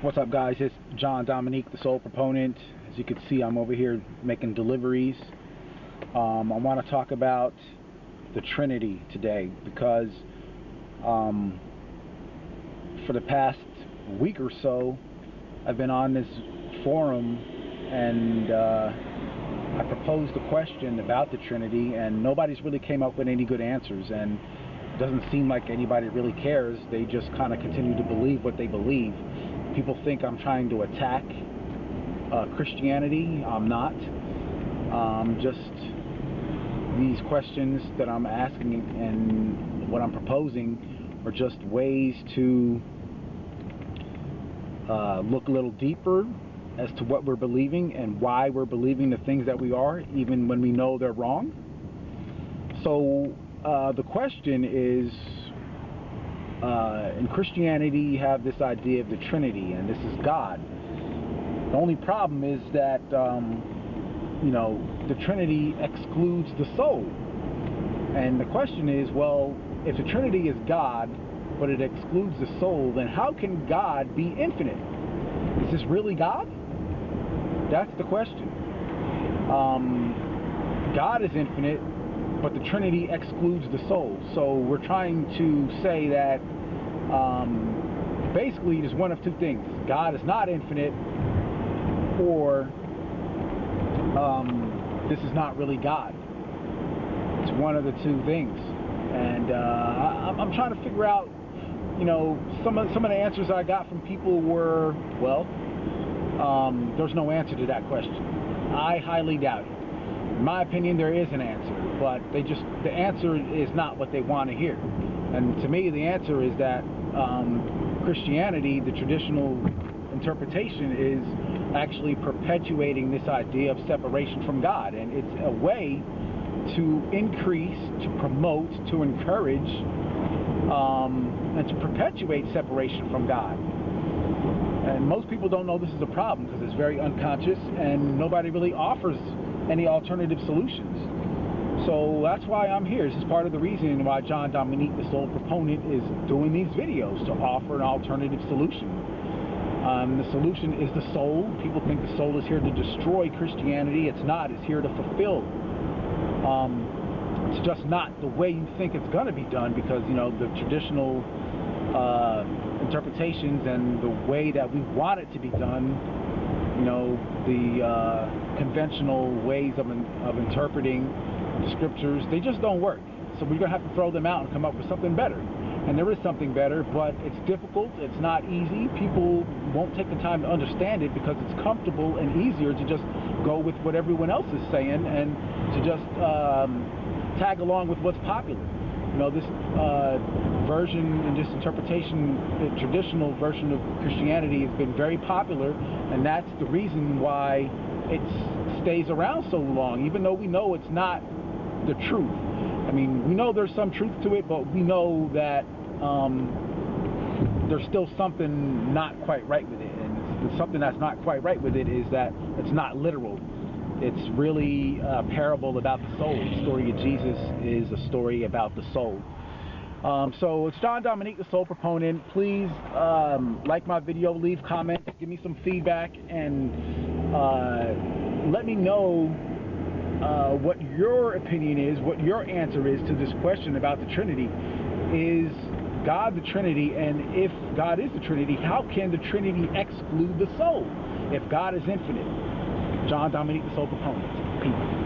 What's up, guys? It's John Dominique, the Soul Proponent. As you can see, I'm over here making deliveries. I want to talk about the Trinity today because for the past week or so, I've been on this forum and I proposed a question about the Trinity, and nobody's really came up with any good answers, and it doesn't seem like anybody really cares. They just kind of continue to believe what they believe. People think I'm trying to attack Christianity. I'm not. Just these questions that I'm asking and what I'm proposing are just ways to look a little deeper as to what we're believing and why we're believing the things that we are, even when we know they're wrong. So the question is, in Christianity, you have this idea of the Trinity, and this is God. The only problem is that, the Trinity excludes the soul. And the question is, well, if the Trinity is God, but it excludes the soul, then how can God be infinite? Is this really God? That's the question. God is infinite, but the Trinity excludes the soul. So we're trying to say that basically there's one of two things. God is not infinite, or this is not really God. It's one of the two things. And I'm trying to figure out, some of the answers I got from people were, well, there's no answer to that question. I highly doubt it. In my opinion, there is an answer, but the answer is not what they want to hear. And to me, the answer is that Christianity, the traditional interpretation, is actually perpetuating this idea of separation from God. And it's a way to increase, to promote, to encourage, and to perpetuate separation from God. And most people don't know this is a problem because it's very unconscious and nobody really offers any alternative solutions. So that's why I'm here. This is part of the reason why John Dominique, the Soul Proponent, is doing these videos, to offer an alternative solution. The solution is the soul. People think the soul is here to destroy Christianity. It's not. It's here to fulfill. It's just not the way you think it's going to be done, because the traditional interpretations and the way that we want it to be done, the conventional ways of interpreting the scriptures, they just don't work. So we're going to have to throw them out and come up with something better. And there is something better, but it's difficult, it's not easy. People won't take the time to understand it because it's comfortable and easier to just go with what everyone else is saying and to just tag along with what's popular. This version and this interpretation, the traditional version of Christianity, has been very popular, and that's the reason why it stays around so long, even though we know it's not the truth. I mean, we know there's some truth to it, but we know that there's still something not quite right with it. And something that's not quite right with it is that it's not literal. It's really a parable about the soul. The story of Jesus is a story about the soul. So it's John Dominique, the Soul Proponent. Please like my video, leave comments, give me some feedback, and let me know what your opinion is, what your answer is to this question about the Trinity. Is God the Trinity? And if God is the Trinity, how can the Trinity exclude the soul if God is infinite? John Dominique, the Soul Proponent. Peace.